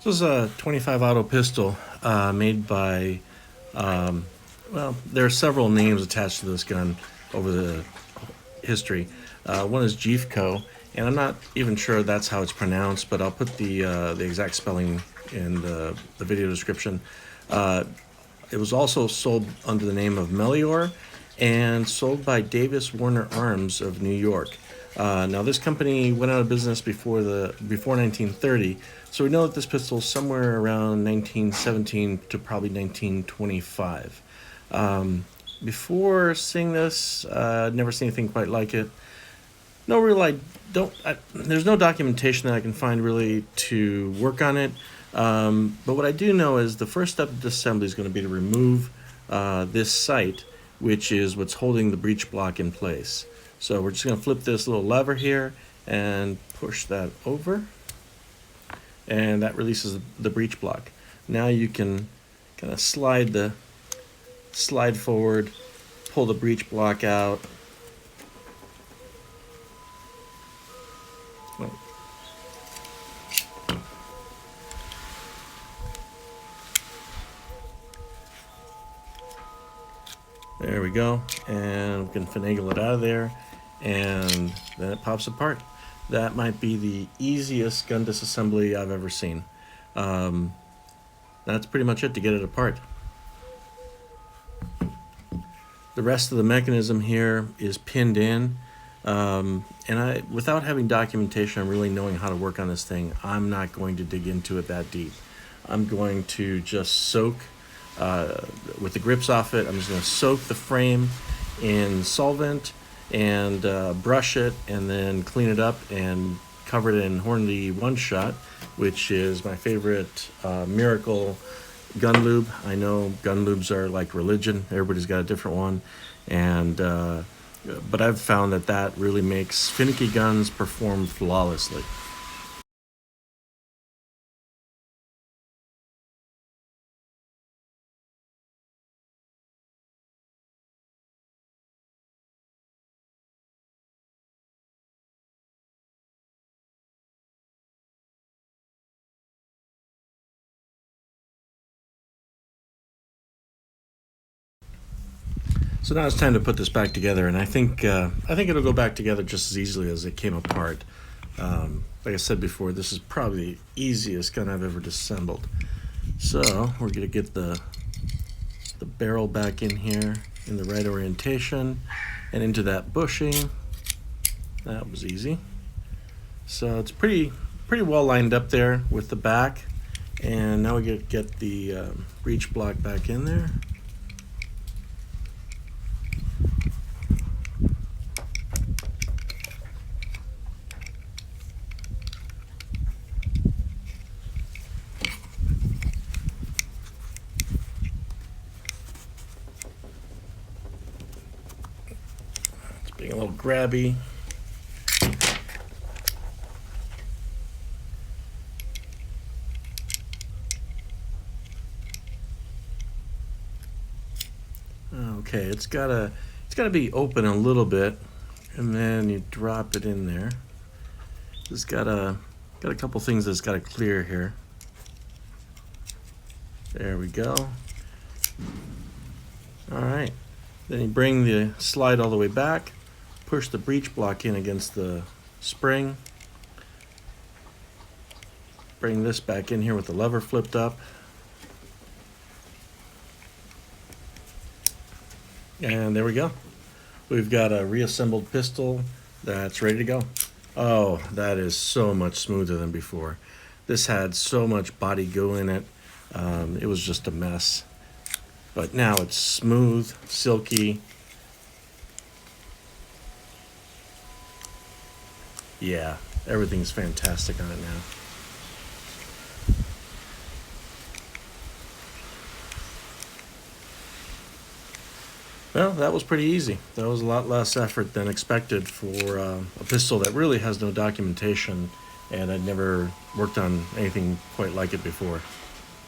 This is a 25 auto pistol made by, well, there are several names attached to this gun over the history. One is Jieffeco, and I'm not even sure that's how it's pronounced, but I'll put the exact spelling in the video description. It was also sold under the name of Melior and sold by Davis Warner Arms of New York. Now this company went out of business before 1930, so we know that this pistol is somewhere around 1917 to probably 1925. Before seeing this, I'd never seen anything quite like it. No real, there's no documentation that I can find really to work on it. But what I do know is the first step of disassembly is going to be to remove this sight, which is what's holding the breech block in place. So we're just going to flip this little lever here and push that over, and that releases the breech block. Now you can kind of slide forward, pull the breech block out. There we go, and we can finagle it out of there, and then it pops apart. That might be the easiest gun disassembly I've ever seen. That's pretty much it to get it apart. The rest of the mechanism here is pinned in, and without having documentation and really knowing how to work on this thing, I'm not going to dig into it that deep. I'm going to just soak with the grips off it. I'm just going to soak the frame in solvent and brush it, and then clean it up and cover it in Hornady One Shot, which is my favorite miracle gun lube. I know gun lubes are like religion. Everybody's got a different one, and but I've found that really makes finicky guns perform flawlessly. So now it's time to put this back together, and I think it'll go back together just as easily as it came apart. Like I said before, this is probably the easiest gun I've ever disassembled. So we're gonna get the barrel back in here in the right orientation and into that bushing. That was easy. So it's pretty well lined up there with the back, and now we get the breech block back in there. Being a little grabby. Okay, it's gotta be open a little bit, and then you drop it in there. It's got a couple things that's got to clear here. There we go. All right, then you bring the slide all the way back. Push the breech block in against the spring. Bring this back in here with the lever flipped up. And there we go. We've got a reassembled pistol that's ready to go. Oh, that is so much smoother than before. This had so much body go in it. It was just a mess. But now it's smooth, silky. Yeah, everything's fantastic on it now. Well, that was pretty easy. That was a lot less effort than expected for a pistol that really has no documentation, and I'd never worked on anything quite like it before.